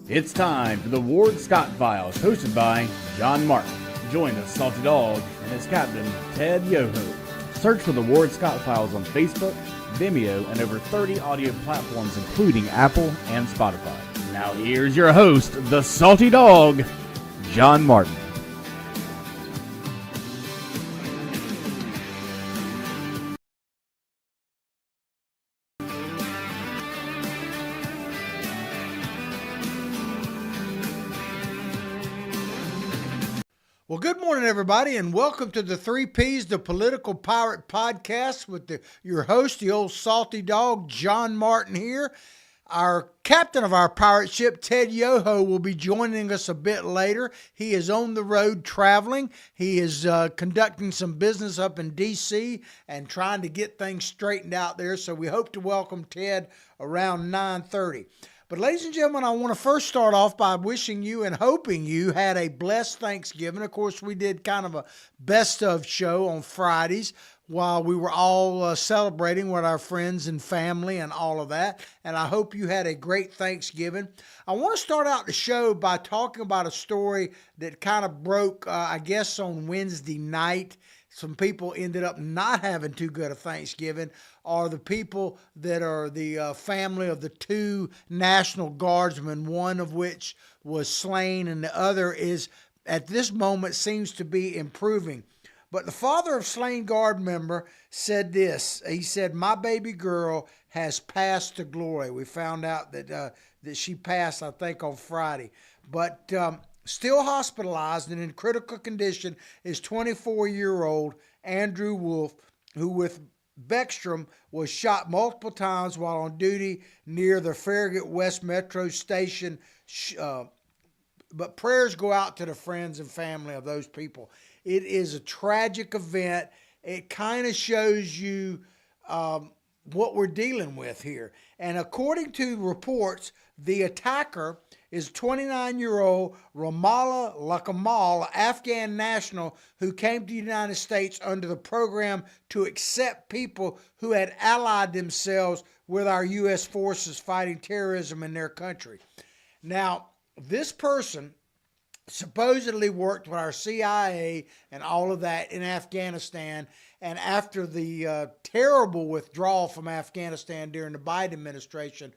It's time for the Ward Scott Files, hosted by John Martin. Join the Salty Dog and his captain, Ted Yoho. Search for the Ward Scott Files on Facebook, Vimeo, and over 30 audio platforms, including Apple and Spotify. Now here's your host, the Salty Dog, John Martin. Well, good morning, everybody, and welcome to the 3 Ps, the Political Pirate Podcast with your host, the old salty dog, John Martin here. Our captain of our pirate ship, Ted Yoho, will be joining us a bit later. He is on the road traveling. He is conducting some business up in D.C. and trying to get things straightened out there, so we hope to welcome Ted around 9:30. But ladies and gentlemen, I want to first start off by wishing you and hoping you had a blessed Thanksgiving. Of course, we did kind of a best of show on Fridays while we were all celebrating with our friends and family and all of that. And I hope you had a great Thanksgiving. I want to start out the show by talking about a story that kind of broke, I guess, on Wednesday night. Some people ended up not having too good a Thanksgiving, or the people that are the family of the 2 National Guardsmen, one of which was slain and the other is, at this moment, seems to be improving. But the father of slain guard member said this. He said, "My baby girl has passed to glory." We found out that she passed, I think, on Friday. But still hospitalized and in critical condition is 24-year-old Andrew Wolf, who with Beckstrom was shot multiple times while on duty near the Farragut West Metro Station. But prayers go out to the friends and family of those people. It is a tragic event. It kind of shows you what we're dealing with here. And according to reports, the attacker is 29-year-old Ramallah Lakamal, Afghan national who came to the United States under the program to accept people who had allied themselves with our U.S. forces fighting terrorism in their country. Now, this person supposedly worked with our CIA and all of that in Afghanistan, and after the terrible withdrawal from Afghanistan during the Biden administration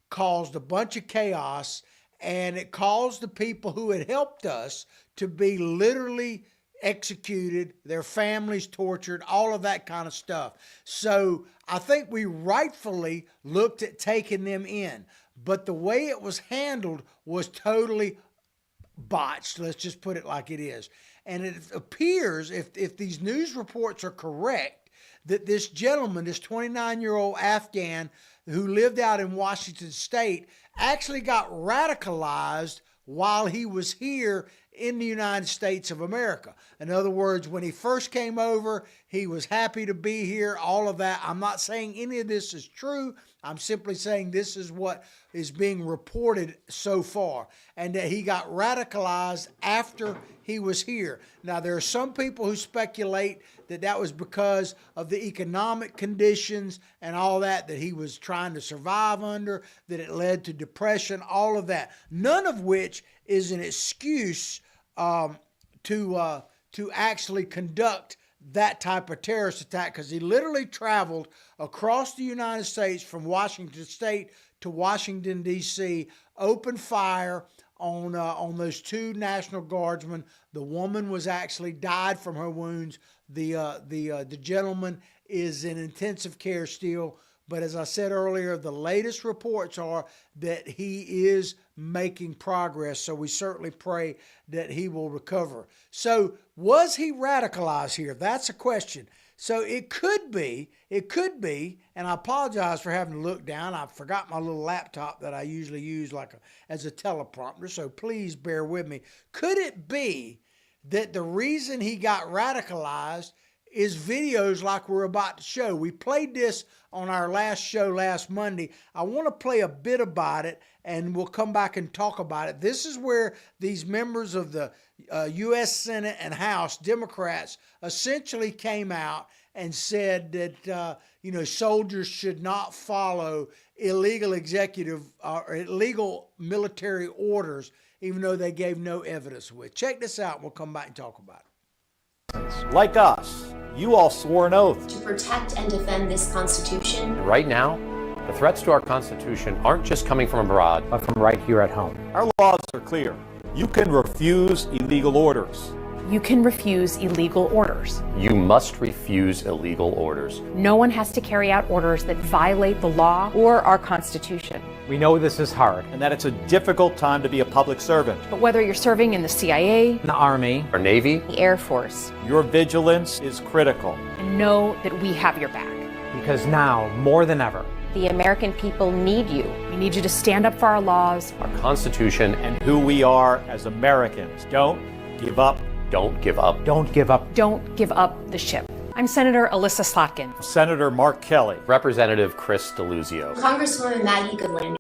caused a bunch of chaos, and it caused the people who had helped us to be literally executed, their families tortured, all of that kind of stuff. So I think we rightfully looked at taking them in, but the way it was handled was totally botched. Let's just put it like it is. And it appears, if these news reports are correct, that this gentleman, this 29-year-old Afghan who lived out in Washington State, actually got radicalized while he was here in the United States of America. In other words, when he first came over, he was happy to be here, all of that. I'm not saying any of this is true. I'm simply saying this is what is being reported so far, and that he got radicalized after he was here. Now, there are some people who speculate that that was because of the economic conditions and all that he was trying to survive under, that it led to depression, all of that. None of which is an excuse to actually conduct that type of terrorist attack, because he literally traveled across the United States from Washington State to Washington, D.C., opened fire on those 2 National Guardsmen. The woman was actually died from her wounds. The gentleman is in intensive care still. But as I said earlier, the latest reports are that he is making progress. So we certainly pray that he will recover. So was he radicalized here? That's a question. So it could be, and I apologize for having to look down. I forgot my little laptop that I usually use as a teleprompter. So please bear with me. Could it be that the reason he got radicalized is videos like we're about to show? We played this on our last show last Monday. I want to play a bit about it, and we'll come back and talk about it. This is where these members of the U.S. Senate and House Democrats essentially came out and said that soldiers should not follow illegal executive or illegal military orders, even though they gave no evidence with. Check this out. We'll come back and talk about it. Like us, you all swore an oath to protect and defend this Constitution. Right now, the threats to our Constitution aren't just coming from abroad, but from right here at home. Our laws are clear. You can refuse illegal orders. You can refuse illegal orders. You must refuse illegal orders. No one has to carry out orders that violate the law or our Constitution. We know this is hard, and that it's a difficult time to be a public servant. But whether you're serving in the CIA, the Army, or Navy, the Air Force, your vigilance is critical. And know that we have your back. Because now, more than ever, the American people need you. We need you to stand up for our laws, our Constitution, and who we are as Americans. Don't give up. Don't give up. Don't give up. Don't give up the ship. I'm Senator Alyssa Slotkin. Senator Mark Kelly. Representative Chris DeLuzio. Congresswoman Maggie Goodlander.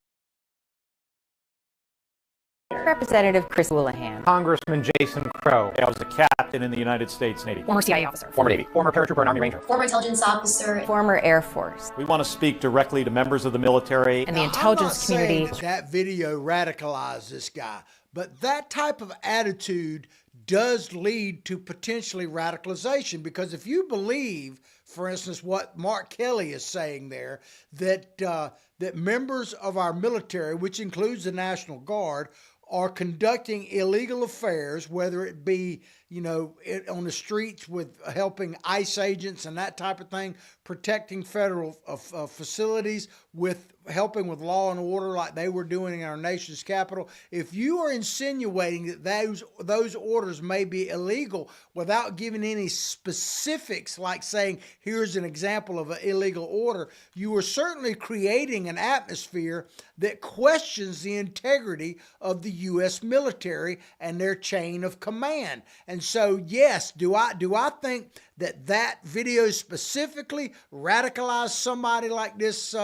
Representative Chris Houlihan. Congressman Jason Crow. I was a captain in the United States Navy. Former CIA officer. Former Navy. Former paratrooper and Army Ranger. Former intelligence officer. Former Air Force. We want to speak directly to members of the military. And the intelligence community. That video radicalized this guy. But that type of attitude does lead to potentially radicalization, because if you believe, for instance, what Mark Kelly is saying there, that that members of our military, which includes the National Guard, are conducting illegal affairs, whether it be, on the streets with helping ICE agents and that type of thing, protecting federal facilities, with helping with law and order like they were doing in our nation's capital. If you are insinuating that those orders may be illegal without giving any specifics, like saying, here's an example of an illegal order, you are certainly creating an atmosphere that questions the integrity of the U.S. military and their chain of command. And so, yes, do I think that video specifically radicalized somebody like this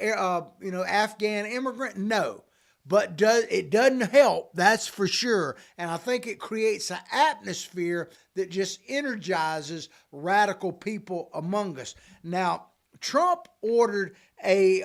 Afghan immigrant? No. But it doesn't help, that's for sure. And I think it creates an atmosphere that just energizes radical people among us. Now, Trump ordered a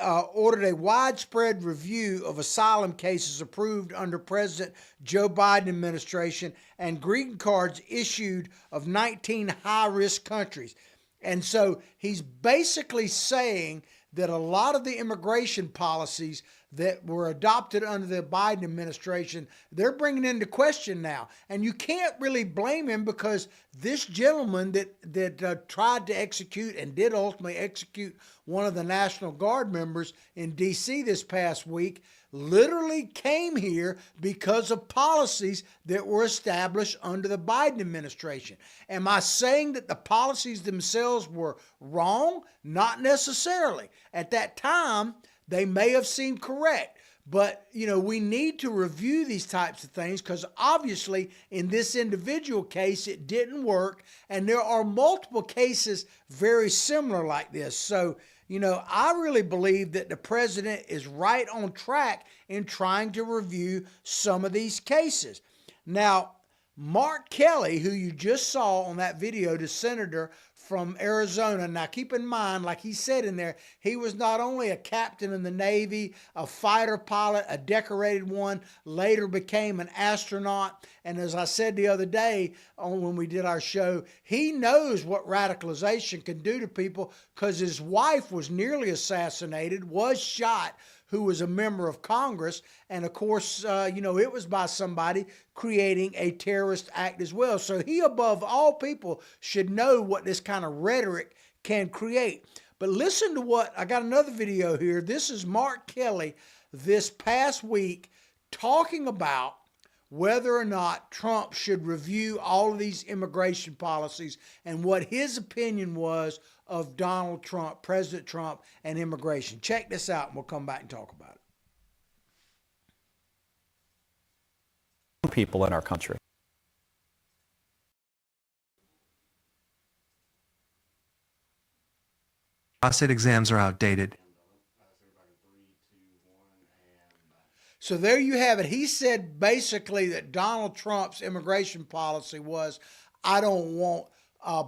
widespread review of asylum cases approved under President Joe Biden administration and green cards issued of 19 high-risk countries. And so he's basically saying that a lot of the immigration policies that were adopted under the Biden administration, they're bringing into question now. And you can't really blame him, because this gentleman that tried to execute and did ultimately execute one of the National Guard members in D.C. this past week literally came here because of policies that were established under the Biden administration. Am I saying that the policies themselves were wrong? Not necessarily. At that time, they may have seemed correct. But, we need to review these types of things, because obviously in this individual case, it didn't work. And there are multiple cases very similar like this. So, I really believe that the president is right on track in trying to review some of these cases. Now, Mark Kelly, who you just saw on that video, the senator from Arizona. Now, keep in mind, like he said in there, he was not only a captain in the Navy, a fighter pilot, a decorated one, later became an astronaut. And as I said the other day when we did our show, he knows what radicalization can do to people, because his wife was nearly assassinated, was shot, who was a member of Congress. And of course, it was by somebody creating a terrorist act as well. So he, above all people, should know what this kind of rhetoric can create. But listen to what, I got another video here. This is Mark Kelly this past week talking about whether or not Trump should review all of these immigration policies and what his opinion was of Donald Trump, President Trump, and immigration. Check this out, and we'll come back and talk about it. People in our country. State exams are outdated. So there you have it. He said basically that Donald Trump's immigration policy was, I don't want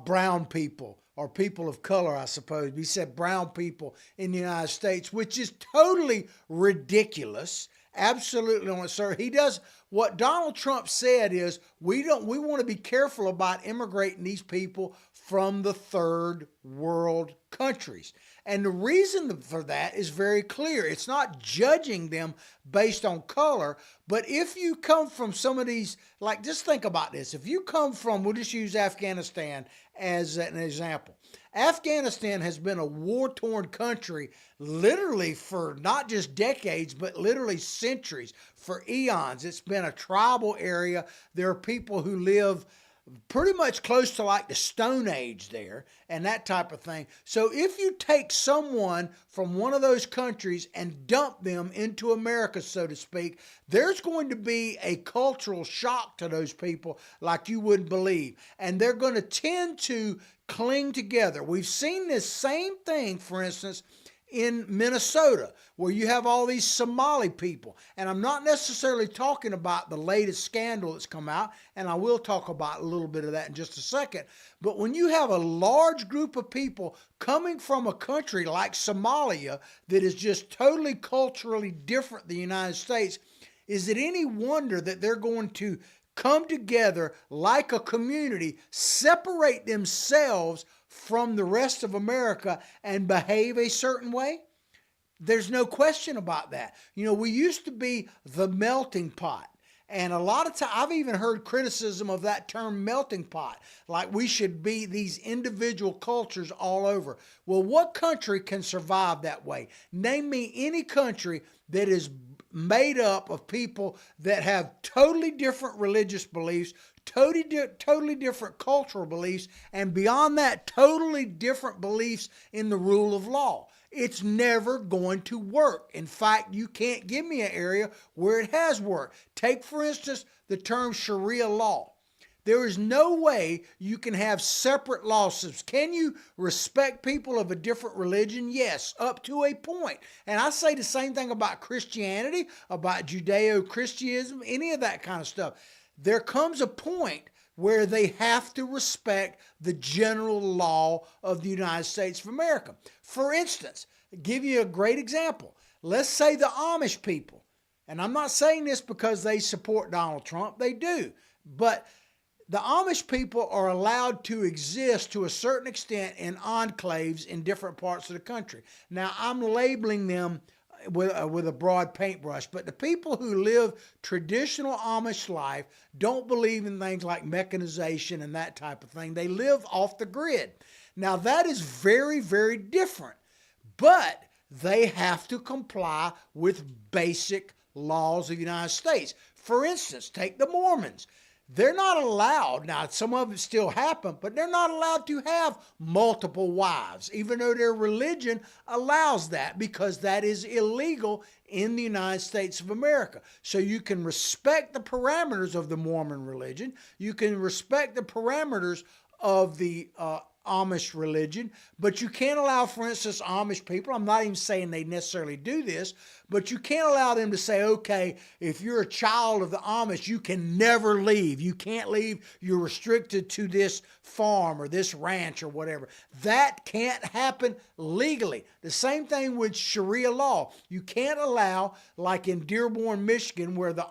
brown people or people of color, I suppose. He said brown people in the United States, which is totally ridiculous. Absolutely on it, sir. He does what Donald Trump said is we want to be careful about immigrating these people from the third world countries. And the reason for that is very clear. It's not judging them based on color, but if you come from some of these, like just think about this. If you come from, we'll just use Afghanistan as an example. Afghanistan has been a war-torn country literally for not just decades, but literally centuries, for eons. It's been a tribal area. There are people who live pretty much close to like the Stone Age there and that type of thing. So if you take someone from one of those countries and dump them into America, so to speak, there's going to be a cultural shock to those people like you wouldn't believe. And they're going to tend to cling together. We've seen this same thing, for instance, in Minnesota, where you have all these Somali people. And I'm not necessarily talking about the latest scandal that's come out, and I will talk about a little bit of that in just a second. But when you have a large group of people coming from a country like Somalia that is just totally culturally different than the United States, is it any wonder that they're going to come together like a community, separate themselves from the rest of America and behave a certain way? There's no question about that. You know, we used to be the melting pot. And a lot of times, I've even heard criticism of that term melting pot, like we should be these individual cultures all over. Well, what country can survive that way? Name me any country that is made up of people that have totally different religious beliefs, totally different cultural beliefs, and beyond that, totally different beliefs in the rule of law. It's never going to work. In fact, you can't give me an area where it has worked. Take, for instance, the term Sharia law. There is no way you can have separate lawsuits. Can you respect people of a different religion? Yes, up to a point. And I say the same thing about Christianity, about Judeo-Christianism, any of that kind of stuff. There comes a point where they have to respect the general law of the United States of America. For instance, I'll give you a great example. Let's say the Amish people, and I'm not saying this because they support Donald Trump, they do, but the Amish people are allowed to exist to a certain extent in enclaves in different parts of the country. Now, I'm labeling them with a broad paintbrush, but the people who live traditional Amish life don't believe in things like mechanization and that type of thing. They live off the grid. Now, that is very, very different, but they have to comply with basic laws of the United States. For instance, take the Mormons. They're not allowed, now some of it still happen, but they're not allowed to have multiple wives, even though their religion allows that, because that is illegal in the United States of America. So you can respect the parameters of the Mormon religion. You can respect the parameters of the Amish religion, but you can't allow, for instance, Amish people, I'm not even saying they necessarily do this, but you can't allow them to say, okay, if you're a child of the Amish, you can never leave. You can't leave. You're restricted to this farm or this ranch or whatever. That can't happen legally. The same thing with Sharia law. You can't allow, like in Dearborn, Michigan, where the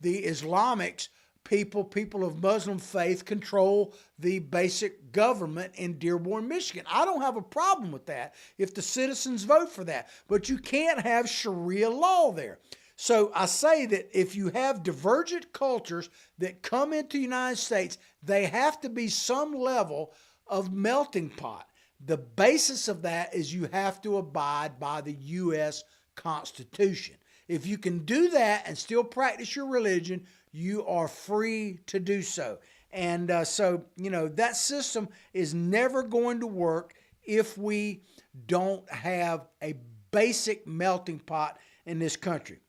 Islamics people of Muslim faith control the basic government in Dearborn, Michigan. I don't have a problem with that if the citizens vote for that, but you can't have Sharia law there. So I say that if you have divergent cultures that come into the United States, they have to be some level of melting pot. The basis of that is you have to abide by the U.S. Constitution. If you can do that and still practice your religion, you are free to do so. And so, you know, that system is never going to work if we don't have a basic melting pot in this country.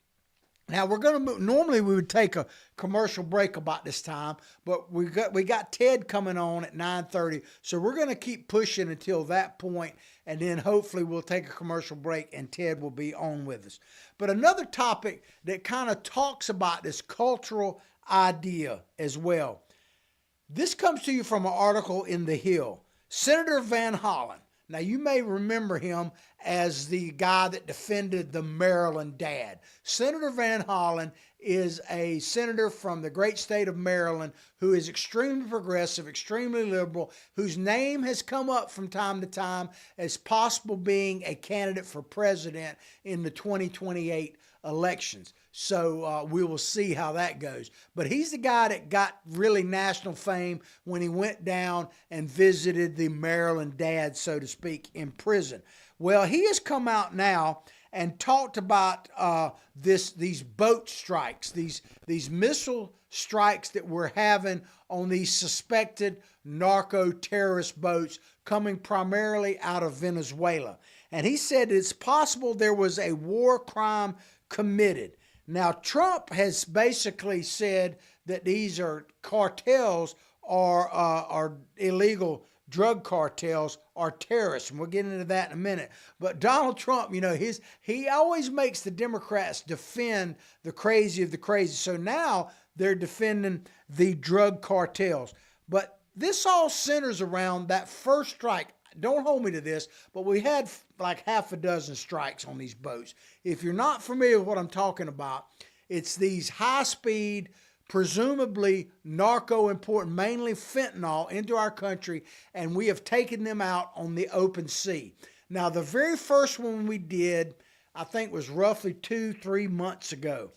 Now we're going to move. Normally we would take a commercial break about this time, but we got Ted coming on at 9:30, so we're going to keep pushing until that point, and then hopefully we'll take a commercial break and Ted will be on with us. But another topic that kind of talks about this cultural idea as well. This comes to you from an article in The Hill. Senator Van Hollen. Now, you may remember him as the guy that defended the Maryland dad. Senator Van Hollen is a senator from the great state of Maryland who is extremely progressive, extremely liberal, whose name has come up from time to time as possible being a candidate for president in the 2028 elections. So we will see how that goes. But he's the guy that got really national fame when he went down and visited the Maryland dad, so to speak, in prison. Well, he has come out now and talked about these boat strikes, these missile strikes that we're having on these suspected narco-terrorist boats coming primarily out of Venezuela. And he said it's possible there was a war crime committed. Now, Trump has basically said that these are cartels or illegal drug cartels are terrorists, and we'll get into that in a minute. But Donald Trump, he always makes the Democrats defend the crazy of the crazy. So now they're defending the drug cartels. But this all centers around that first strike. Don't hold me to this, but we had like half a dozen strikes on these boats. If you're not familiar with what I'm talking about, it's these high-speed, presumably narco-important, mainly fentanyl, into our country, and we have taken them out on the open sea. Now, the very first one we did, I think, was roughly 2-3 months ago,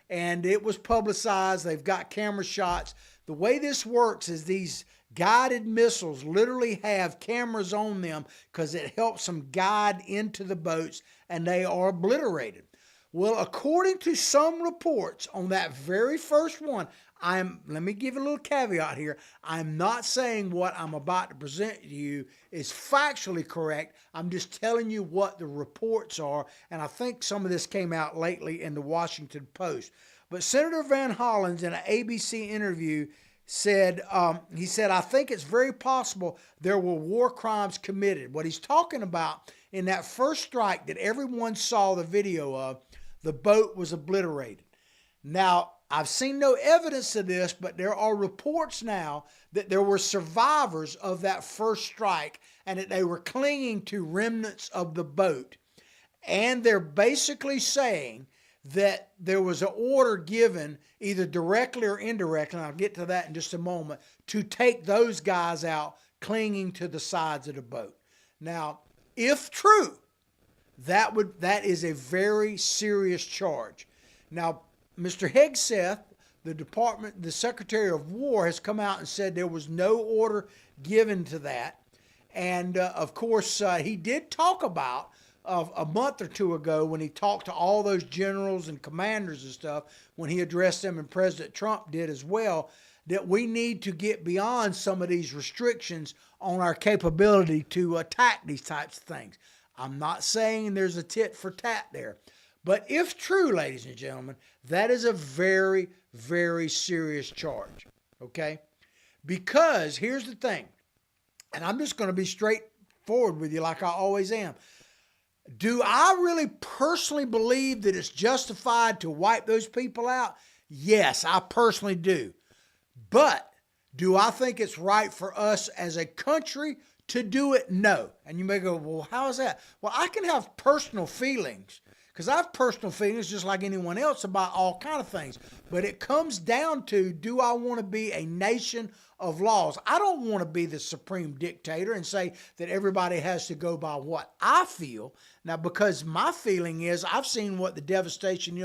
and it was publicized. They've got camera shots. The way this works is these guided missiles literally have cameras on them because it helps them guide into the boats, and they are obliterated. Well, according to some reports on that very first one, let me give a little caveat here. I'm not saying what I'm about to present to you is factually correct. I'm just telling you what the reports are, and I think some of this came out lately in the Washington Post. But Senator Van Hollen, in an ABC interview, said, I think it's very possible there were war crimes committed. What he's talking about, in that first strike that everyone saw the video of, the boat was obliterated. Now, I've seen no evidence of this, but there are reports now that there were survivors of that first strike and that they were clinging to remnants of the boat. And they're basically saying that there was an order given, either directly or indirectly, and I'll get to that in just a moment, to take those guys out clinging to the sides of the boat. Now, if true, that is a very serious charge. Now, Mr. Hegseth, the Secretary of War, has come out and said there was no order given to that. And of course, he did talk about a month or two ago when he talked to all those generals and commanders and stuff, when he addressed them, and President Trump did as well, that we need to get beyond some of these restrictions on our capability to attack these types of things. I'm not saying there's a tit for tat there. But if true, ladies and gentlemen, that is a very, very serious charge, okay? Because here's the thing, and I'm just going to be straightforward with you like I always am. Do I really personally believe that it's justified to wipe those people out? Yes, I personally do. But do I think it's right for us as a country to do it? No. And you may go, well, how is that? Well, I can have personal feelings, because I have personal feelings just like anyone else about all kinds of things. But it comes down to, do I want to be a nation of laws? I don't want to be the supreme dictator and say that everybody has to go by what I feel. Now, because my feeling is, I've seen what the devastation,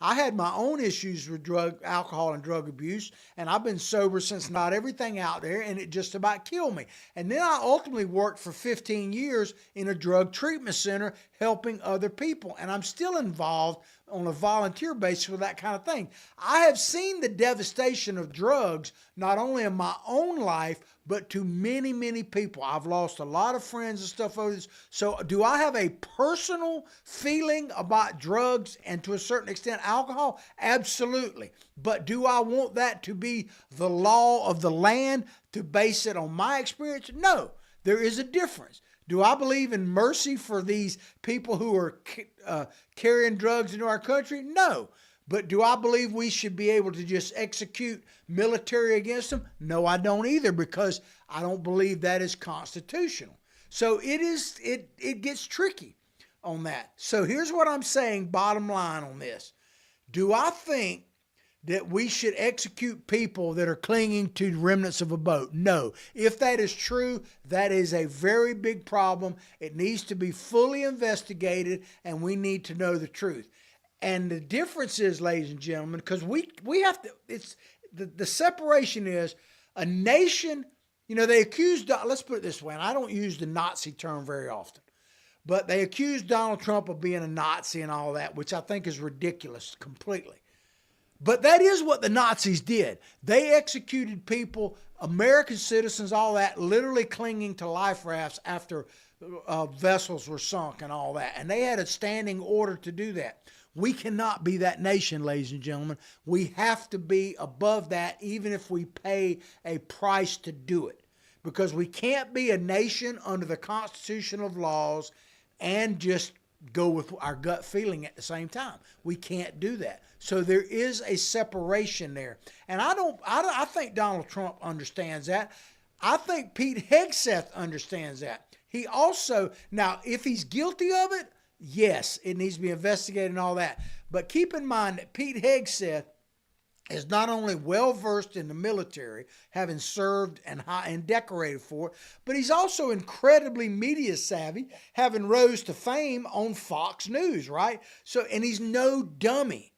I had my own issues with alcohol and drug abuse, and I've been sober since not everything out there, and it just about killed me. And then I ultimately worked for 15 years in a drug treatment center helping other people, and I'm still involved on a volunteer basis with that kind of thing. I have seen the devastation of drugs, not only in my own life, but to many, many people. I've lost a lot of friends and stuff over this. So do I have a personal feeling about drugs and to a certain extent alcohol? Absolutely. But do I want that to be the law of the land, to base it on my experience? No, there is a difference. Do I believe in mercy for these people who are carrying drugs into our country? No. But do I believe we should be able to just execute military against them? No, I don't either, because I don't believe that is constitutional. So it gets tricky on that. So here's what I'm saying, bottom line on this. Do I think that we should execute people that are clinging to remnants of a boat? No. If that is true, that is a very big problem. It needs to be fully investigated, and we need to know the truth. And the difference is, ladies and gentlemen, because we have to, it's the separation is a nation, they accused, let's put it this way, and I don't use the Nazi term very often, but they accused Donald Trump of being a Nazi and all that, which I think is ridiculous completely. But that is what the Nazis did. They executed people, American citizens, all that, literally clinging to life rafts after vessels were sunk and all that. And they had a standing order to do that. We cannot be that nation, ladies and gentlemen. We have to be above that, even if we pay a price to do it. Because we can't be a nation under the constitutional laws and just go with our gut feeling at the same time. We can't do that. So there is a separation there. And I think Donald Trump understands that. I think Pete Hegseth understands that. He also, now, if he's guilty of it, yes, it needs to be investigated and all that. But keep in mind that Pete Hegseth is not only well-versed in the military, having served and decorated for it, but he's also incredibly media savvy, having rose to fame on Fox News, right? So, and he's no dummy.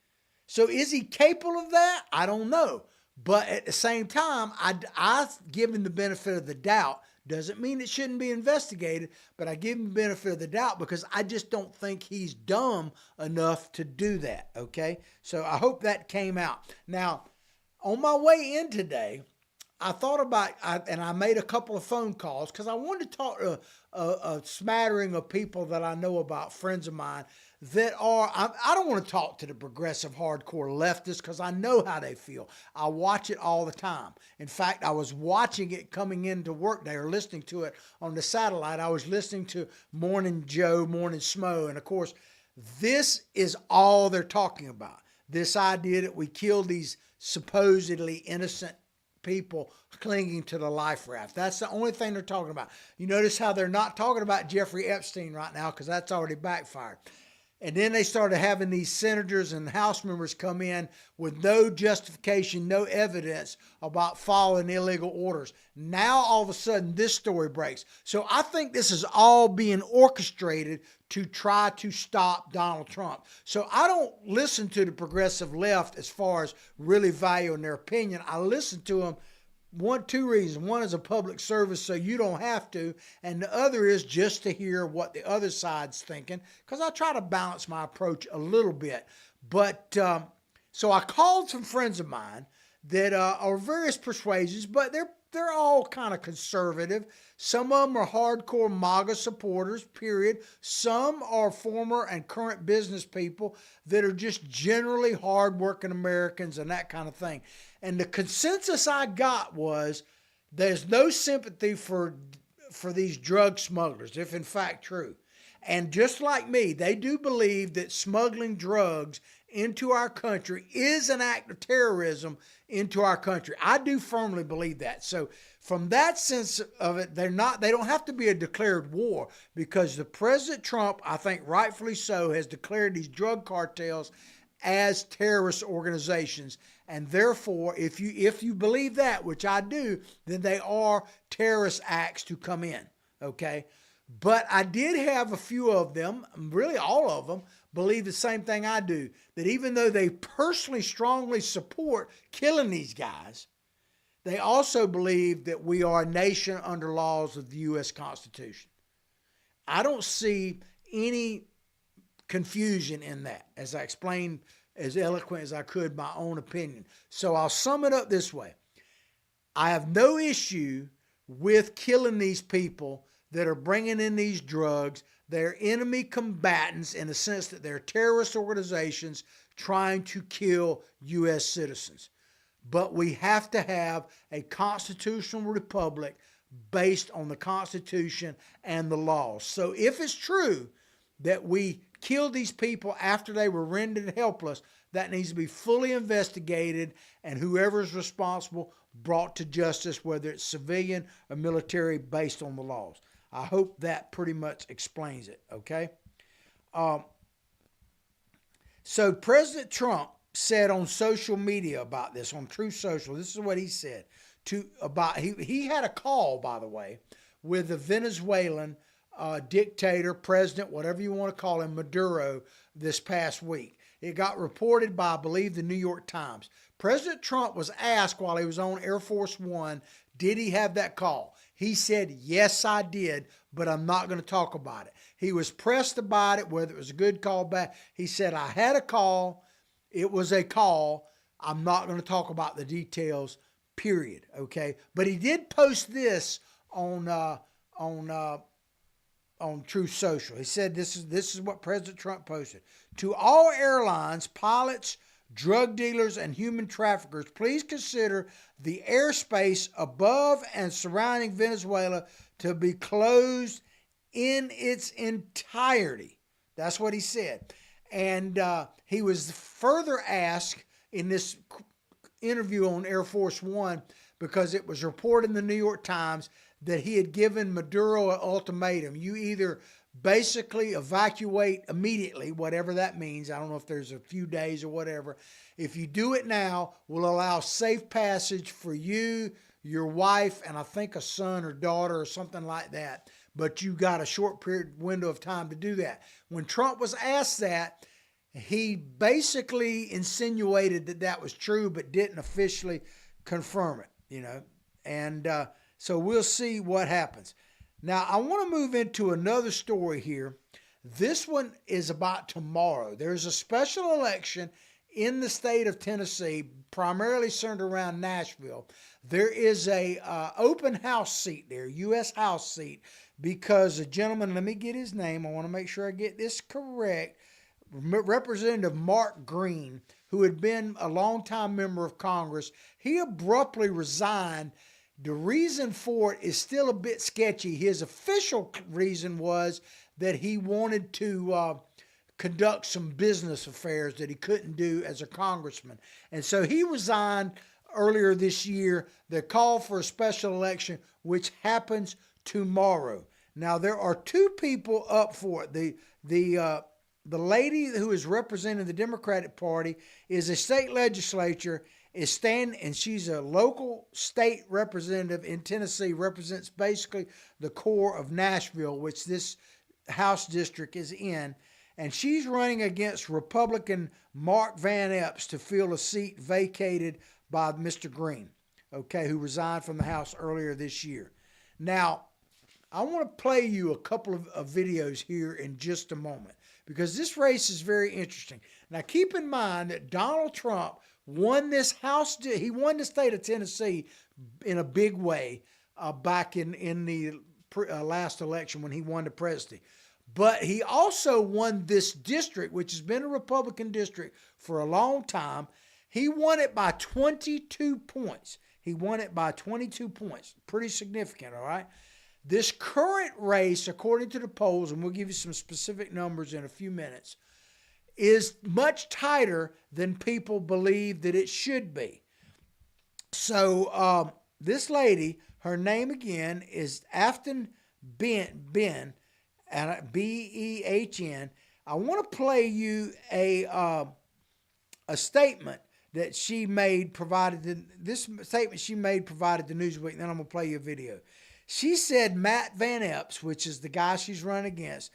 So is he capable of that? I don't know. But at the same time, I give him the benefit of the doubt. Doesn't mean it shouldn't be investigated, but I give him the benefit of the doubt because I just don't think he's dumb enough to do that, okay? So I hope that came out. Now, on my way in today, I thought about, and I made a couple of phone calls because I wanted to talk to a smattering of people that I know about, friends of mine, that are, I don't want to talk to the progressive hardcore leftists because I know how they feel. I watch it all the time. In fact, I was watching it coming into work day or listening to it on the satellite. I was listening to Morning Joe, Morning Smo, and of course, this is all they're talking about. This idea that we killed these supposedly innocent people clinging to the life raft. That's the only thing they're talking about. You notice how they're not talking about Jeffrey Epstein right now because that's already backfired. And then they started having these senators and House members come in with no justification, no evidence about following illegal orders. Now, all of a sudden, this story breaks. So I think this is all being orchestrated to try to stop Donald Trump. So I don't listen to the progressive left as far as really valuing their opinion. I listen to them two reasons. One is a public service, so you don't have to. And the other is just to hear what the other side's thinking, because I try to balance my approach a little bit. But so I called some friends of mine that are various persuasions, but they're all kind of conservative. Some of them are hardcore MAGA supporters, period. Some are former and current business people that are just generally hardworking Americans and that kind of thing. And the consensus I got was there's no sympathy for these drug smugglers, if in fact true. And just like me, they do believe that smuggling drugs into our country is an act of terrorism into our country. I do firmly believe that. So from that sense of it, they don't have to be a declared war, because the President Trump, I think rightfully so, has declared these drug cartels as terrorist organizations. And therefore, if you believe that, which I do, then they are terrorist acts to come in, okay? But I did have a few of them, really all of them, believe the same thing I do, that even though they personally strongly support killing these guys, they also believe that we are a nation under laws of the U.S. Constitution. I don't see any confusion in that, as I explained as eloquent as I could my own opinion. So I'll sum it up this way. I have no issue with killing these people that are bringing in these drugs. They're enemy combatants in the sense that they're terrorist organizations trying to kill U.S. citizens. But we have to have a constitutional republic based on the Constitution and the laws. So if it's true that we killed these people after they were rendered helpless, that needs to be fully investigated, and whoever is responsible brought to justice, whether it's civilian or military, based on the laws. I hope that pretty much explains it, okay? So President Trump said on social media about this, on Truth Social, this is what he said. He had a call, by the way, with the Venezuelan dictator, president, whatever you want to call him, Maduro, this past week. It got reported by, I believe, the New York Times. President Trump was asked while he was on Air Force One, did he have that call? He said, yes, I did, but I'm not going to talk about it. He was pressed about it, whether it was a good call, bad. He said, I had a call. It was a call. I'm not going to talk about the details, period, okay? But he did post this on Truth Social. He said this is what President Trump posted. To all airlines, pilots, drug dealers, and human traffickers, please consider the airspace above and surrounding Venezuela to be closed in its entirety. That's what he said. And he was further asked in this interview on Air Force One, because it was reported in the New York Times that he had given Maduro an ultimatum. You either basically evacuate immediately, whatever that means. I don't know if there's a few days or whatever. If you do it now, we'll allow safe passage for you, your wife, and I think a son or daughter or something like that. But you got a short period window of time to do that. When Trump was asked that, he basically insinuated that that was true, but didn't officially confirm it, And so we'll see what happens. Now, I want to move into another story here. This one is about tomorrow. There's a special election in the state of Tennessee, primarily centered around Nashville. There is a open house seat there, U.S. House seat, because a gentleman, let me get his name. I want to make sure I get this correct. Representative Mark Green, who had been a longtime member of Congress, he abruptly resigned. The reason for it is still a bit sketchy. His official reason was that he wanted to conduct some business affairs that he couldn't do as a congressman. And so he resigned earlier this year. The call for a special election, which happens tomorrow. Now, there are two people up for it. The lady who is representing the Democratic Party is a state legislature, is standing, and she's a local state representative in Tennessee, represents basically the core of Nashville, which this House district is in. And she's running against Republican Mark Van Epps to fill a seat vacated by Mr. Green, who resigned from the House earlier this year. Now, I want to play you a couple of videos here in just a moment, because this race is very interesting. Now, keep in mind that Donald Trump won this House. He won the state of Tennessee in a big way back in the last election when he won the presidency. But he also won this district, which has been a Republican district for a long time. He won it by 22 points. He won it by 22 points. Pretty significant, all right? This current race, according to the polls, and we'll give you some specific numbers in a few minutes, is much tighter than people believe that it should be. So this lady, her name again is Afton Ben, and B-E-H-N. I want to play you a statement that she made, provided the Newsweek, and then I'm going to play you a video. She said Matt Van Epps, which is the guy she's run against,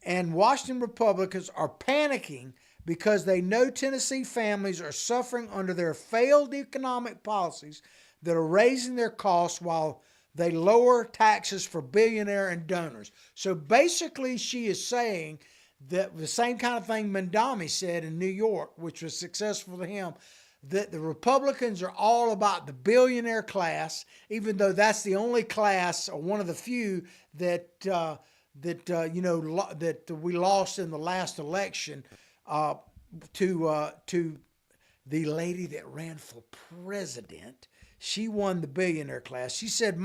and Washington Republicans are panicking because they know Tennessee families are suffering under their failed economic policies that are raising their costs while they lower taxes for billionaire and donors. So basically she is saying that the same kind of thing Mandami said in New York, which was successful to him, that the Republicans are all about the billionaire class, even though that's the only class, or one of the few, that we lost in the last election to the lady that ran for president. She won the billionaire class. She said,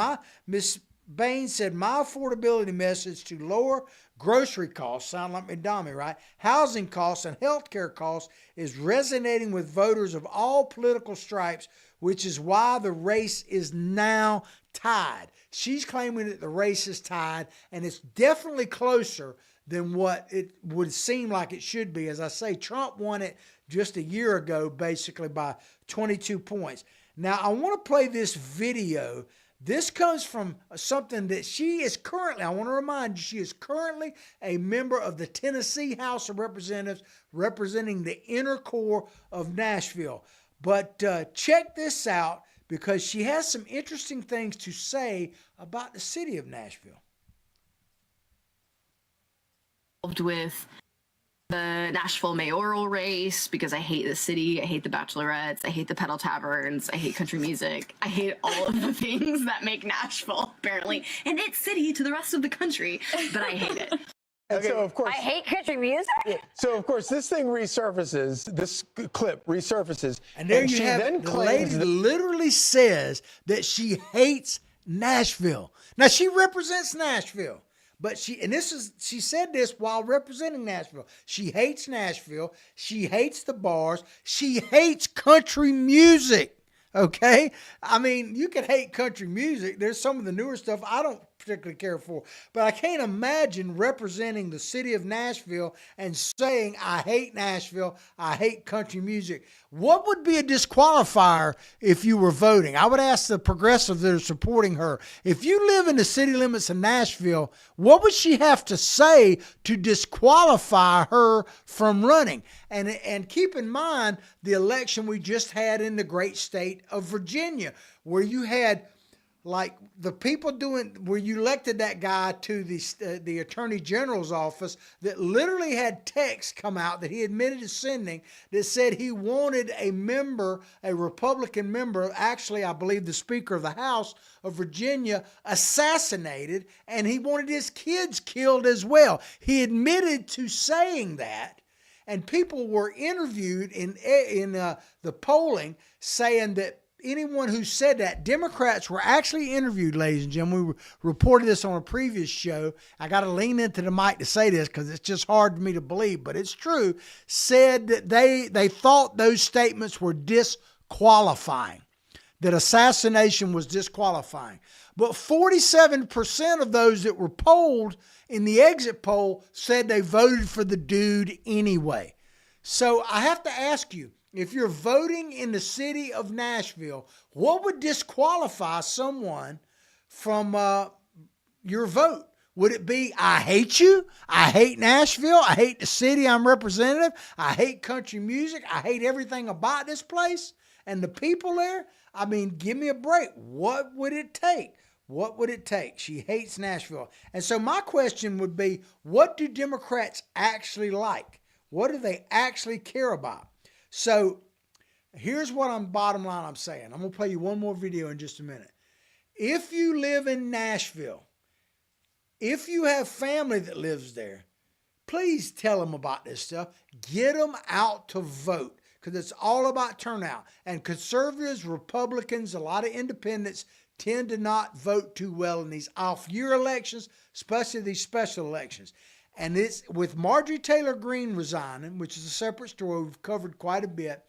Miss Bain said, my affordability message to lower grocery costs, sound like McDommy, right? Housing costs and healthcare costs is resonating with voters of all political stripes, which is why the race is now tied. She's claiming that the race is tied, and it's definitely closer than what it would seem like it should be. As I say, Trump won it just a year ago, basically by 22 points. Now, I want to play this video. This comes from something that she is currently, I want to remind you, she is currently a member of the Tennessee House of Representatives representing the inner core of Nashville. But check this out, because she has some interesting things to say about the city of Nashville. With the Nashville mayoral race, because I hate the city, I hate the bachelorettes, I hate the pedal taverns, I hate country music, I hate all of the things that make Nashville apparently an it city to the rest of the country, but I hate it. And so, of course, I hate country music. so of course, this thing resurfaces. This clip resurfaces, And there you she have then it. The claims lady that literally says that she hates Nashville. Now, she represents Nashville, but she said this while representing Nashville. She hates Nashville. She hates the bars. She hates country music. Okay? I mean, you can hate country music. There's some of the newer stuff I don't particularly care for. But I can't imagine representing the city of Nashville and saying, I hate Nashville, I hate country music. What would be a disqualifier if you were voting? I would ask the progressives that are supporting her, if you live in the city limits of Nashville, what would she have to say to disqualify her from running? And keep in mind the election we just had in the great state of Virginia, where you had like the people where you elected that guy to the Attorney General's office that literally had texts come out that he admitted to sending that said he wanted a Republican member, actually I believe the Speaker of the House of Virginia, assassinated, and he wanted his kids killed as well. He admitted to saying that. And people were interviewed in the polling saying that anyone who said that, Democrats were actually interviewed, ladies and gentlemen. We reported this on a previous show. I got to lean into the mic to say this because it's just hard for me to believe, but it's true. Said that they thought those statements were disqualifying, that assassination was disqualifying. But 47% of those that were polled in the exit poll said they voted for the dude anyway. So I have to ask you, if you're voting in the city of Nashville, what would disqualify someone from your vote? Would it be, I hate you, I hate Nashville, I hate the city I'm representative, I hate country music, I hate everything about this place and the people there? I mean, give me a break. What would it take? What would it take? She hates Nashville. And so my question would be, what do Democrats actually like? What do they actually care about? So here's what bottom line I'm saying. I'm going to play you one more video in just a minute. If you live in Nashville, if you have family that lives there, please tell them about this stuff. Get them out to vote, because it's all about turnout. And conservatives, Republicans, a lot of independents tend to not vote too well in these off-year elections, especially these special elections. And it's with Marjorie Taylor Greene resigning, which is a separate story we've covered quite a bit,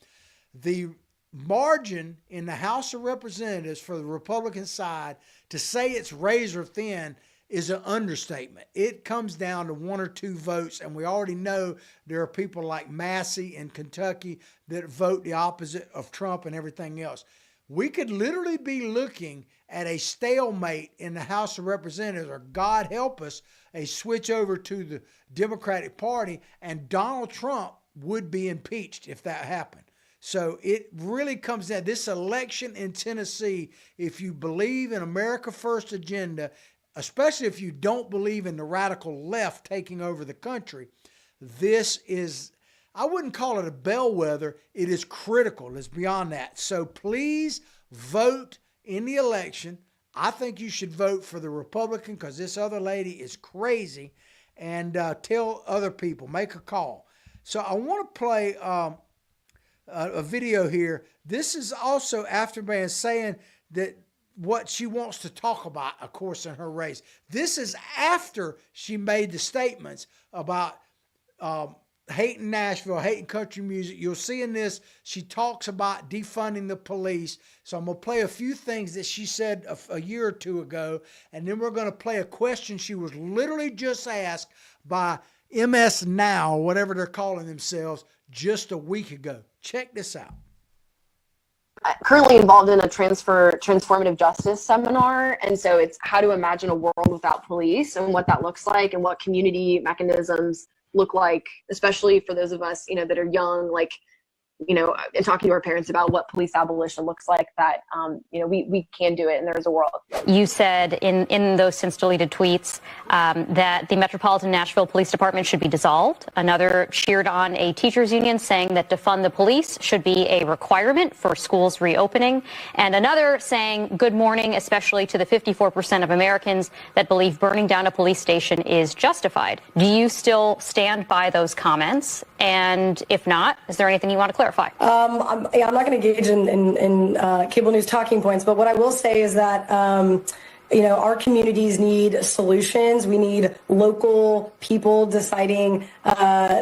the margin in the House of Representatives for the Republican side to say it's razor thin is an understatement. It comes down to one or two votes, and we already know there are people like Massey in Kentucky that vote the opposite of Trump and everything else. We could literally be looking at a stalemate in the House of Representatives, or God help us, a switch over to the Democratic Party, and Donald Trump would be impeached if that happened. So it really comes down, this election in Tennessee, if you believe in America First agenda, especially if you don't believe in the radical left taking over the country, this is, I wouldn't call it a bellwether. It is critical. It's beyond that. So please vote in the election. I think you should vote for the Republican, because this other lady is crazy, and tell other people, make a call. So I want to play a video here. This is also Afterman saying that what she wants to talk about, of course, in her race. This is after she made the statements about hating Nashville, hating country music. You'll see in this, she talks about defunding the police. So I'm going to play a few things that she said a year or two ago, and then we're going to play a question she was literally just asked by MS Now, whatever they're calling themselves, just a week ago. Check this out. Currently involved in a transformative justice seminar, and so it's how to imagine a world without police and what that looks like and what community mechanisms look like, especially for those of us, that are young, like, and talking to our parents about what police abolition looks like, that, we can do it and there's a world. You said in those since deleted tweets that the Metropolitan Nashville Police Department should be dissolved. Another cheered on a teachers union saying that defund the police should be a requirement for schools reopening. And another saying good morning, especially to the 54% of Americans that believe burning down a police station is justified. Do you still stand by those comments? And if not, is there anything you want to clarify? I'm not going to engage in cable news talking points, but what I will say is that, our communities need solutions. We need local people deciding,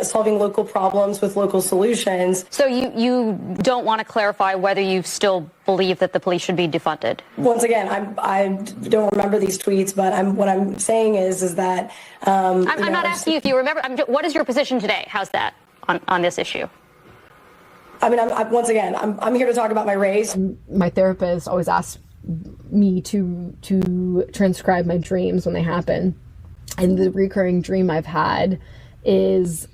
solving local problems with local solutions. So you don't want to clarify whether you still believe that the police should be defunded? Once again, I don't remember these tweets, but what I'm saying is that... I'm not asking you if you remember. What is your position today? How's that on this issue? I mean, once again, I'm here to talk about my race. My therapist always asks me to transcribe my dreams when they happen. And the recurring dream I've had is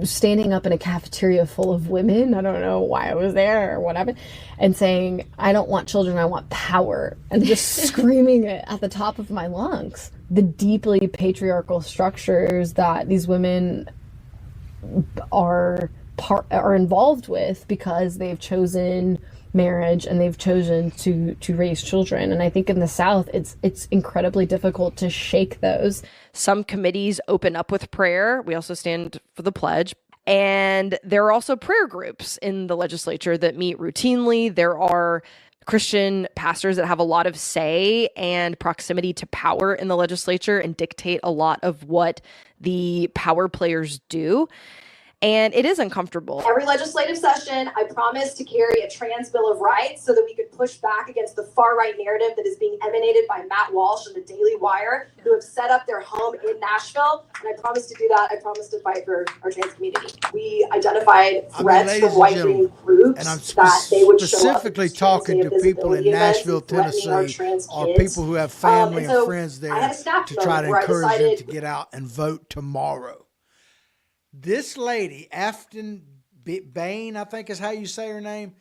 standing up in a cafeteria full of women. I don't know why I was there or whatever. And saying, I don't want children, I want power. And just screaming it at the top of my lungs. The deeply patriarchal structures that these women are involved with because they've chosen marriage and they've chosen to raise children. And I think in the South, it's incredibly difficult to shake those. Some committees open up with prayer. We also stand for the pledge. And there are also prayer groups in the legislature that meet routinely. There are Christian pastors that have a lot of say and proximity to power in the legislature and dictate a lot of what the power players do. And it is uncomfortable. Every legislative session, I promised to carry a trans Bill of Rights so that we could push back against the far-right narrative that is being emanated by Matt Walsh and the Daily Wire, who have set up their home in Nashville. And I promised to do that. I promised to fight for our trans community. We identified threats from white-wing groups, and I'm that they would specifically talking to people in Nashville, Tennessee, or people who have family and friends there to try to encourage them to get out and vote tomorrow. This lady, Afton Bain, I think is how you say her name,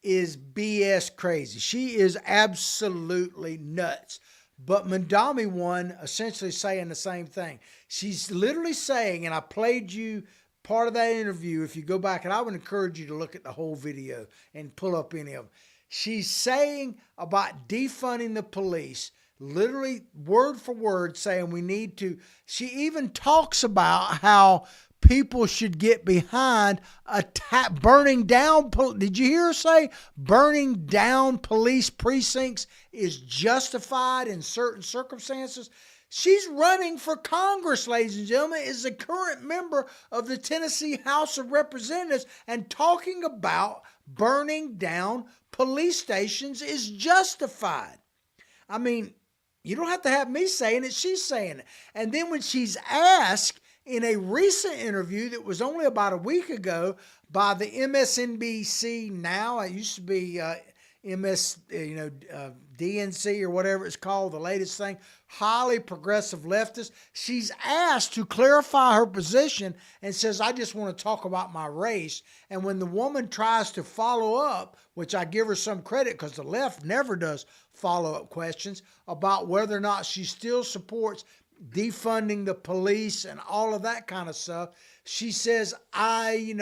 is BS crazy. She is absolutely nuts. But Mandami won essentially saying the same thing. She's literally saying, and I played you part of that interview. If you go back, and I would encourage you to look at the whole video and pull up any of them. She's saying about defunding the police, literally word for word saying we need to. She even talks about how people should get behind burning down. Did you hear her say burning down police precincts is justified in certain circumstances? She's running for Congress, ladies and gentlemen, is a current member of the Tennessee House of Representatives, and talking about burning down police stations is justified. I mean, you don't have to have me saying it. She's saying it. And then when she's asked in a recent interview that was only about a week ago by the MSNBC now, it used to be DNC or whatever it's called, the latest thing, highly progressive leftist. She's asked to clarify her position and says, I just want to talk about my race. And when the woman tries to follow up, which I give her some credit because the left never does follow-up questions about whether or not she still supports defunding the police and all of that kind of stuff, she says, I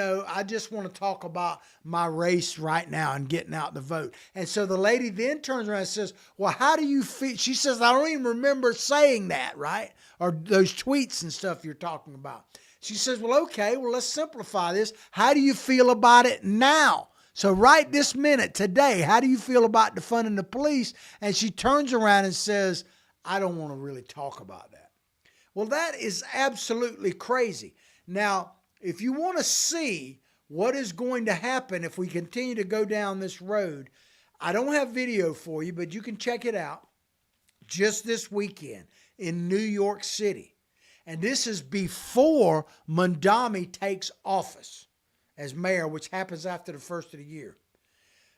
just want to talk about my race right now and getting out the vote. And so the lady then turns around and says, well, how do you feel? She says, I don't even remember saying that, right? Or those tweets and stuff you're talking about. She says, well, okay, well, let's simplify this. How do you feel about it now? So right this minute, today, how do you feel about defunding the police? And she turns around and says, I don't want to really talk about that. Well, that is absolutely crazy. Now, if you want to see what is going to happen if we continue to go down this road, I don't have video for you, but you can check it out just this weekend in New York City. And this is before Mondami takes office as mayor, which happens after the first of the year.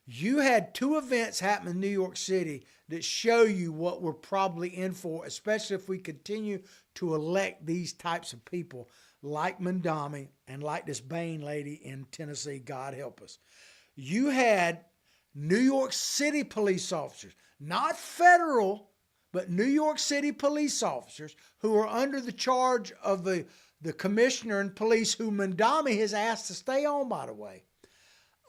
You had two events happen in New York City that show you what we're probably in for, especially if we continue to elect these types of people like Mondami and like this Bain lady in Tennessee, God help us. You had New York City police officers, not federal, but New York City police officers who are under the charge of the commissioner and police, who Mondami has asked to stay on, by the way,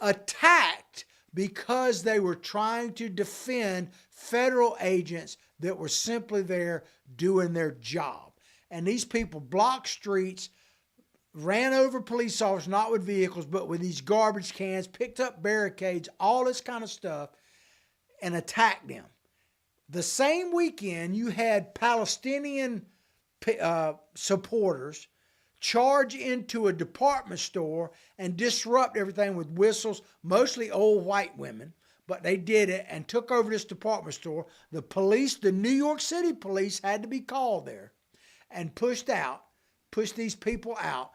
attacked because they were trying to defend federal agents that were simply there doing their job. And these people blocked streets, ran over police officers, not with vehicles, but with these garbage cans, picked up barricades, all this kind of stuff, and attacked them. The same weekend, you had Palestinian supporters charge into a department store and disrupt everything with whistles, mostly old white women, but they did it and took over this department store. The police, the New York City police, had to be called there and pushed these people out.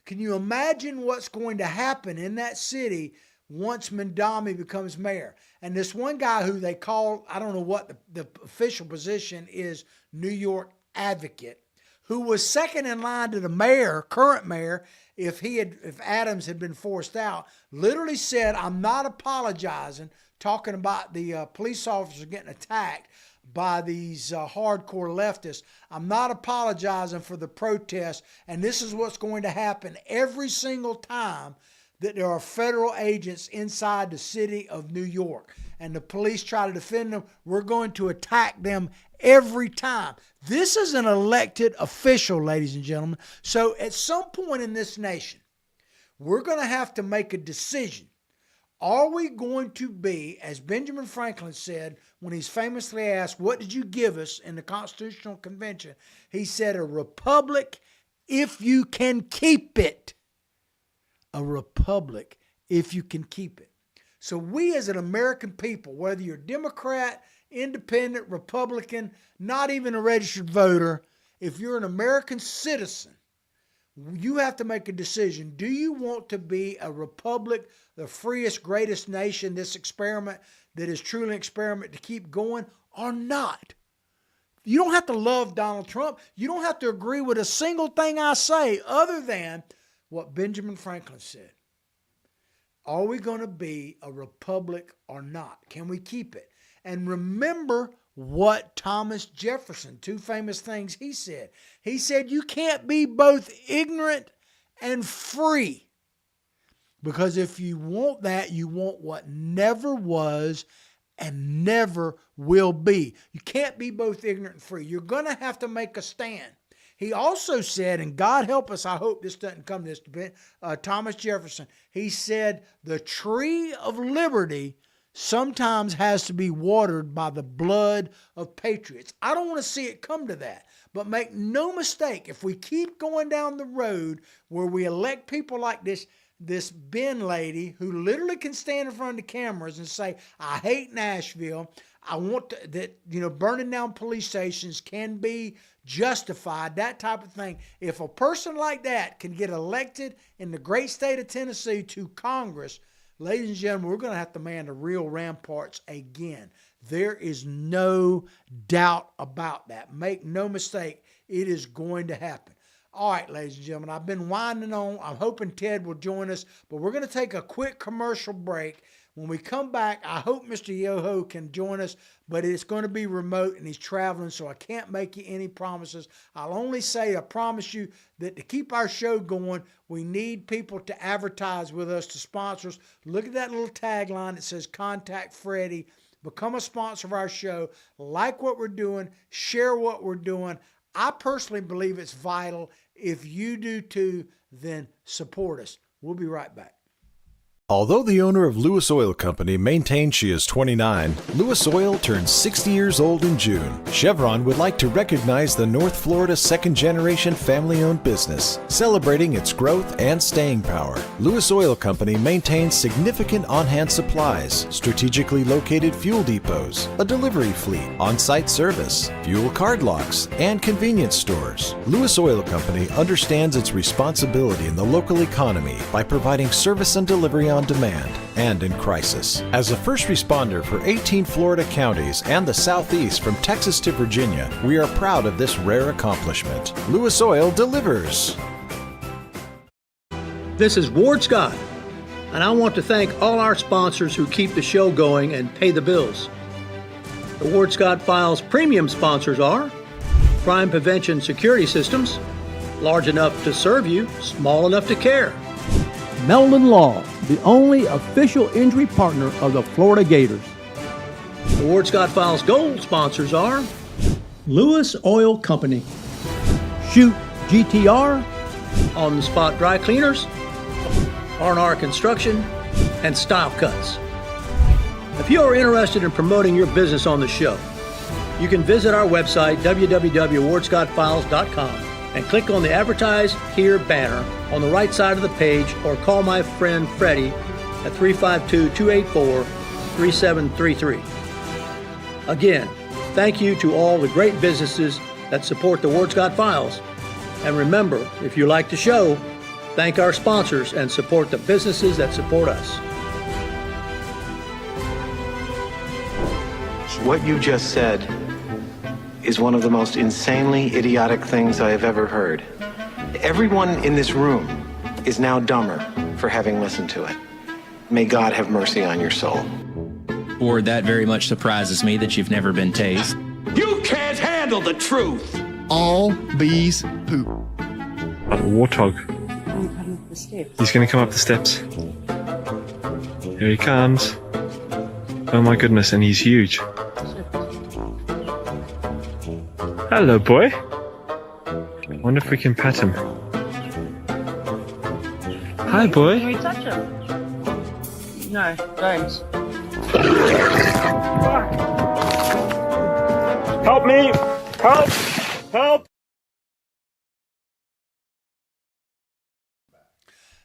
Can you imagine what's going to happen in that city once Mondami becomes mayor? And this one guy who they call, I don't know what the official position is, New York advocate, who was second in line to the mayor, current mayor, if Adams had been forced out, literally said, I'm not apologizing, talking about the police officers getting attacked by these hardcore leftists. I'm not apologizing for the protest, and this is what's going to happen every single time that there are federal agents inside the city of New York and the police try to defend them. We're going to attack them every time. This is an elected official, ladies and gentlemen. So at some point in this nation, we're going to have to make a decision. Are we going to be, as Benjamin Franklin said when he's famously asked, what did you give us in the Constitutional Convention? He said, a republic if you can keep it. A republic if you can keep it. So we as an American people, whether you're Democrat, Independent, Republican, not even a registered voter, if you're an American citizen, you have to make a decision. Do you want to be a republic, the freest, greatest nation, this experiment that is truly an experiment to keep going, or not? You don't have to love Donald Trump. You don't have to agree with a single thing I say other than what Benjamin Franklin said. Are we going to be a republic or not? Can we keep it? And remember what Thomas Jefferson, two famous things he said. He said, you can't be both ignorant and free. Because if you want that, you want what never was and never will be. You can't be both ignorant and free. You're going to have to make a stand. He also said, and God help us, I hope this doesn't come to this, Thomas Jefferson, he said, the tree of liberty sometimes has to be watered by the blood of patriots. I don't want to see it come to that. But make no mistake, if we keep going down the road where we elect people like this Ben lady who literally can stand in front of the cameras and say, I hate Nashville. I want burning down police stations can be justified, that type of thing. If a person like that can get elected in the great state of Tennessee to Congress, ladies and gentlemen, we're going to have to man the real ramparts again. There is no doubt about that. Make no mistake, it is going to happen. All right, ladies and gentlemen, I've been winding on. I'm hoping Ted will join us, but we're going to take a quick commercial break. When we come back, I hope Mr. Yoho can join us, but it's going to be remote and he's traveling, so I can't make you any promises. I'll only say I promise you that to keep our show going, we need people to advertise with us, to sponsor us. Look at that little tagline that says Contact Freddie. Become a sponsor of our show. Like what we're doing. Share what we're doing. I personally believe it's vital. If you do too, then support us. We'll be right back. Although the owner of Lewis Oil Company maintains she is 29, Lewis Oil turns 60 years old in June. Chevron would like to recognize the North Florida second-generation family-owned business, celebrating its growth and staying power. Lewis Oil Company maintains significant on-hand supplies, strategically located fuel depots, a delivery fleet, on-site service, fuel card locks, and convenience stores. Lewis Oil Company understands its responsibility in the local economy by providing service and delivery on demand and in crisis. As a first responder for 18 Florida counties and the Southeast from Texas to Virginia, we are proud of this rare accomplishment. Lewis Oil delivers. This is Ward Scott, and I want to thank all our sponsors who keep the show going and pay the bills. The Ward Scott Files premium sponsors are Crime Prevention Security Systems, large enough to serve you, small enough to care. Meldon Law, the only official injury partner of the Florida Gators. The Ward Scott Files Gold sponsors are Lewis Oil Company, Shoot GTR, On the Spot Dry Cleaners, R&R Construction, and Style Cuts. If you are interested in promoting your business on the show, you can visit our website, www.wardscottfiles.com, and click on the Advertise Here banner on the right side of the page, or call my friend Freddie at 352-284-3733. Again, thank you to all the great businesses that support the Ward Scott Files. And remember, if you like the show, thank our sponsors and support the businesses that support us. What you just said is one of the most insanely idiotic things I have ever heard. Everyone in this room is now dumber for having listened to it. May God have mercy on your soul. Or that very much surprises me that you've never been tased. You can't handle the truth! All bees poop. A warthog. He's going to come up the steps. Here he comes. Oh my goodness, and he's huge. Hello, boy. I wonder if we can pet him. Hi, boy. Can we touch him? No, don't. Help me! Help! Help!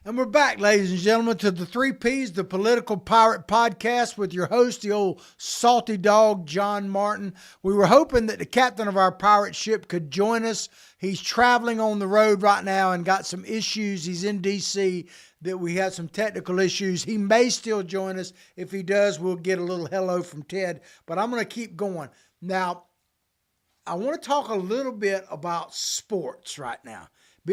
And we're back, ladies and gentlemen, to the 3 Ps, the Political Pirate Podcast, with your host, the old salty dog, John Martin. We were hoping that the captain of our pirate ship could join us. He's traveling on the road right now and got some issues. He's in D.C. that we had some technical issues. He may still join us. If he does, we'll get a little hello from Ted. But I'm going to keep going. Now, I want to talk a little bit about sports right now.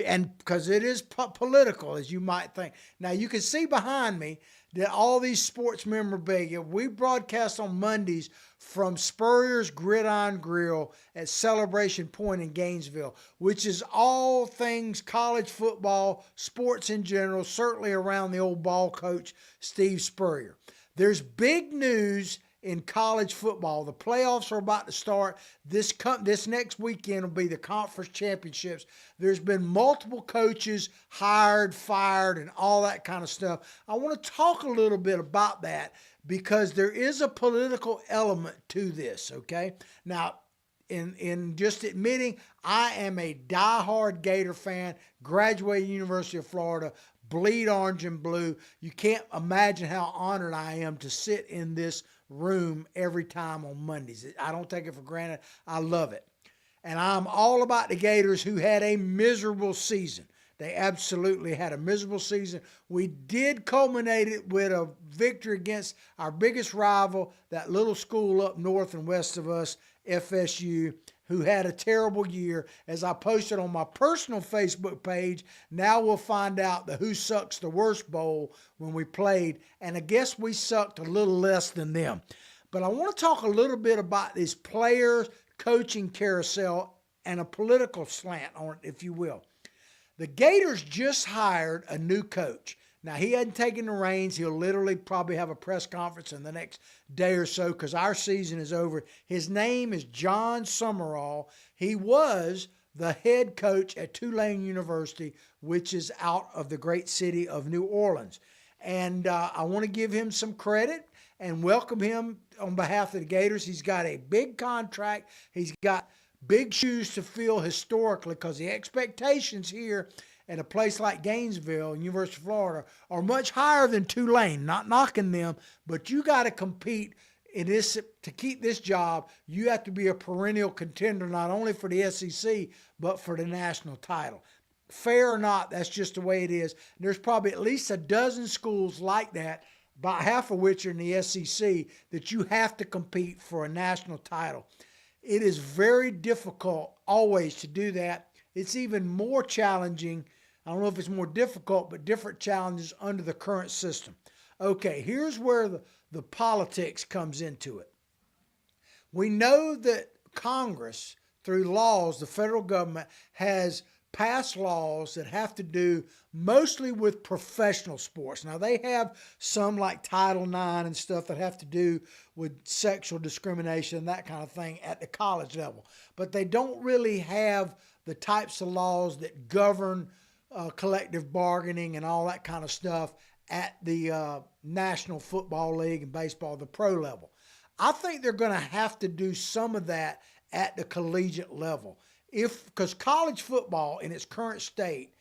And because it is political, as you might think. Now, you can see behind me that all these sports memorabilia, we broadcast on Mondays from Spurrier's Gridiron Grill at Celebration Point in Gainesville, which is all things college football, sports in general, certainly around the old ball coach, Steve Spurrier. There's big news in college football. The playoffs are about to start. This next weekend will be the conference championships. There's been multiple coaches hired, fired, and all that kind of stuff. I want to talk a little bit about that because there is a political element to this, okay? Now, in just admitting, I am a diehard Gator fan, graduated University of Florida, bleed orange and blue. You can't imagine how honored I am to sit in this room every time on Mondays. I don't take it for granted. I love it. And I'm all about the Gators, who had a miserable season. They absolutely had a miserable season. We did culminate it with a victory against our biggest rival, that little school up north and west of us, FSU, who had a terrible year. As I posted on my personal Facebook page, now we'll find out the Who Sucks the Worst Bowl when we played, and I guess we sucked a little less than them. But I want to talk a little bit about this player coaching carousel and a political slant on it, if you will. The Gators just hired a new coach. Now, he hadn't taken the reins. He'll literally probably have a press conference in the next day or so because our season is over. His name is John Summerall. He was the head coach at Tulane University, which is out of the great city of New Orleans. And I want to give him some credit and welcome him on behalf of the Gators. He's got a big contract. He's got big shoes to fill historically, because the expectations here at a place like Gainesville, University of Florida, are much higher than Tulane. Not knocking them, but you got to compete in this to keep this job. You have to be a perennial contender, not only for the SEC, but for the national title. Fair or not, that's just the way it is. There's probably at least a dozen schools like that, about half of which are in the SEC, that you have to compete for a national title. It is very difficult always to do that. It's even more challenging. I don't know if it's more difficult, but different challenges under the current system. Okay, here's where the politics comes into it. We know that Congress, through laws, the federal government has passed laws that have to do mostly with professional sports. Now, they have some like Title IX and stuff that have to do with sexual discrimination and that kind of thing at the college level. But they don't really have the types of laws that govern collective bargaining and all that kind of stuff at the National Football League and baseball, the pro level. I think they're going to have to do some of that at the collegiate level. Because college football in its current state,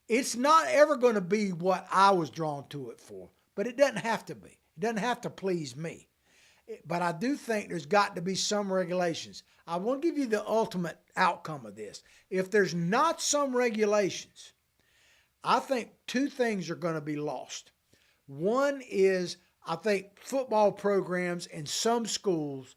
it's not ever going to be what I was drawn to it for, but it doesn't have to be. It doesn't have to please me. But I do think there's got to be some regulations. I want to give you the ultimate outcome of this. If there's not some regulations, I think two things are going to be lost. One is, I think football programs in some schools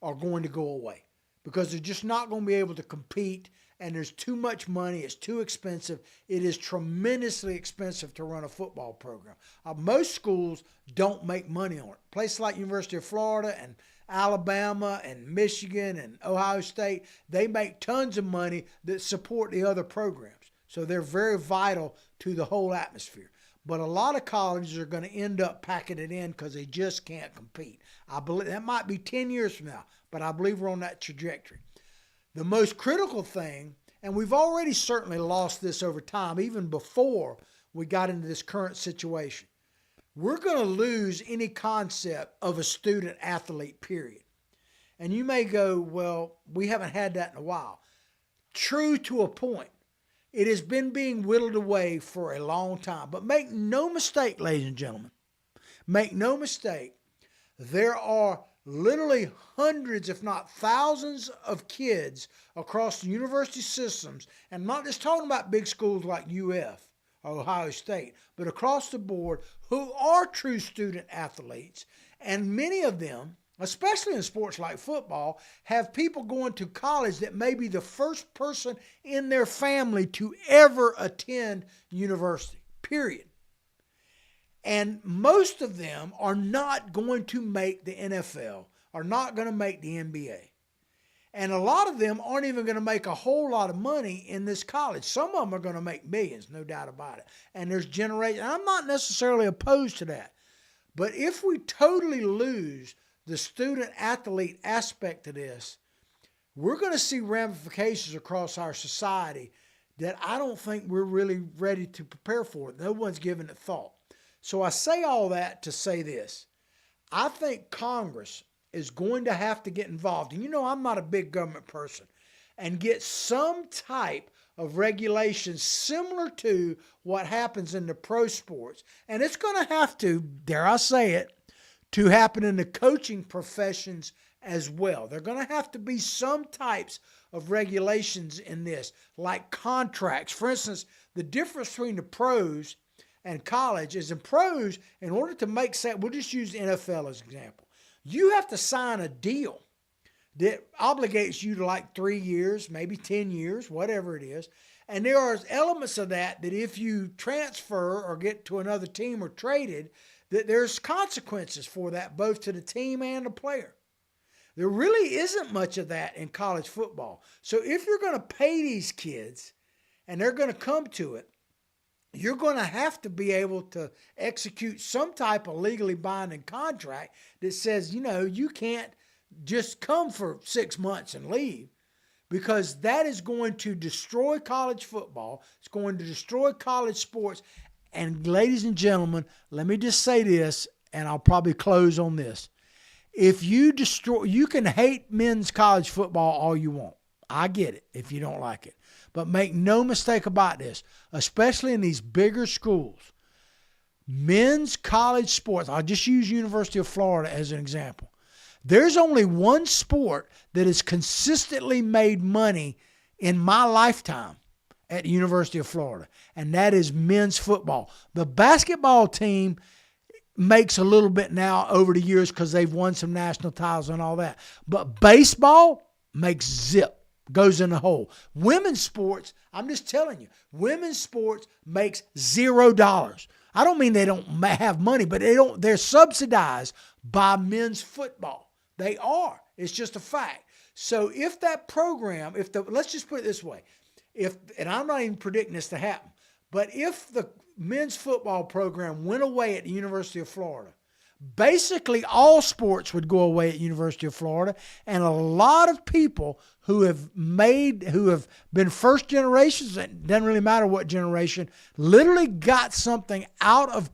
are going to go away, because they're just not going to be able to compete, and there's too much money. It's too expensive. It is tremendously expensive to run a football program. Most schools don't make money on it. Places like University of Florida and Alabama and Michigan and Ohio State, they make tons of money that support the other programs. So they're very vital to the whole atmosphere. But a lot of colleges are going to end up packing it in because they just can't compete. I believe that might be 10 years from now, but I believe we're on that trajectory. The most critical thing, and we've already certainly lost this over time, even before we got into this current situation, we're going to lose any concept of a student athlete, period. And you may go, well, we haven't had that in a while. True to a point. It has been being whittled away for a long time. But make no mistake, ladies and gentlemen, make no mistake, there are literally hundreds, if not thousands, of kids across the university systems, and I'm not just talking about big schools like UF or Ohio State, but across the board, who are true student athletes, and many of them, especially in sports like football, have people going to college that may be the first person in their family to ever attend university, period. And most of them are not going to make the NFL, are not going to make the NBA. And a lot of them aren't even going to make a whole lot of money in this college. Some of them are going to make millions, no doubt about it. And there's generations. I'm not necessarily opposed to that. But if we totally lose the student-athlete aspect of this, we're going to see ramifications across our society that I don't think we're really ready to prepare for. No one's given it thought. So I say all that to say this. I think Congress is going to have to get involved. And you know, I'm not a big government person. And get some type of regulation similar to what happens in the pro sports. And it's going to have to, dare I say it, to happen in the coaching professions as well. There are going to have to be some types of regulations in this, like contracts. For instance, the difference between the pros and college is in pros, in order to make sense, we'll just use the NFL as an example. You have to sign a deal that obligates you to like 3 years, maybe 10 years, whatever it is. And there are elements of that if you transfer or get to another team or traded, that there's consequences for that, both to the team and the player. There really isn't much of that in college football. So if you're going to pay these kids and they're going to come to it, you're going to have to be able to execute some type of legally binding contract that says, you know, you can't just come for 6 months and leave, because that is going to destroy college football. It's going to destroy college sports. And ladies and gentlemen, let me just say this, and I'll probably close on this. If you can hate men's college football all you want. I get it if you don't like it. But make no mistake about this, especially in these bigger schools, men's college sports, I'll just use University of Florida as an example. There's only one sport that has consistently made money in my lifetime at the University of Florida, and that is men's football. The basketball team makes a little bit now over the years because they've won some national titles and all that. But baseball makes zip, goes in the hole. Women's sports, I'm just telling you, women's sports makes $0. I don't mean they don't have money, but they're subsidized by men's football. They are. It's just a fact. So if that program, let's just put it this way, and I'm not even predicting this to happen, but if the men's football program went away at the University of Florida, basically all sports would go away at University of Florida, and a lot of people who have been first generations, it doesn't really matter what generation, literally got something out of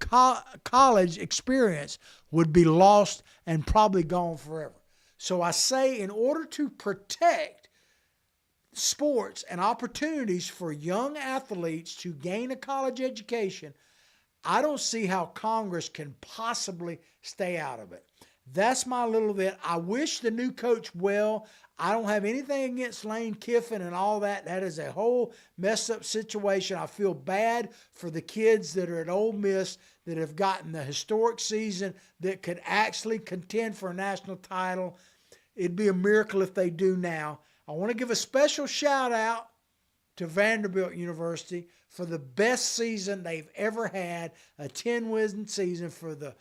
college experience would be lost and probably gone forever. So I say, in order to protect sports and opportunities for young athletes to gain a college education, I don't see how Congress can possibly stay out of it. That's my little bit. I wish the new coach well. I don't have anything against Lane Kiffin and all that. That is a whole messed up situation. I feel bad for the kids that are at Ole Miss that have gotten the historic season that could actually contend for a national title. It'd be a miracle if they do now. I want to give a special shout out to Vanderbilt University for the best season they've ever had, a 10-win season for the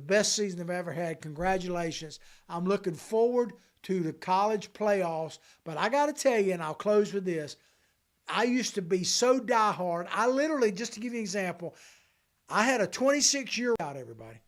best season they've ever had. Congratulations. I'm looking forward to the college playoffs, but I got to tell you, and I'll close with this, I used to be so diehard. I literally, just to give you an example, I had a 26-year out, everybody.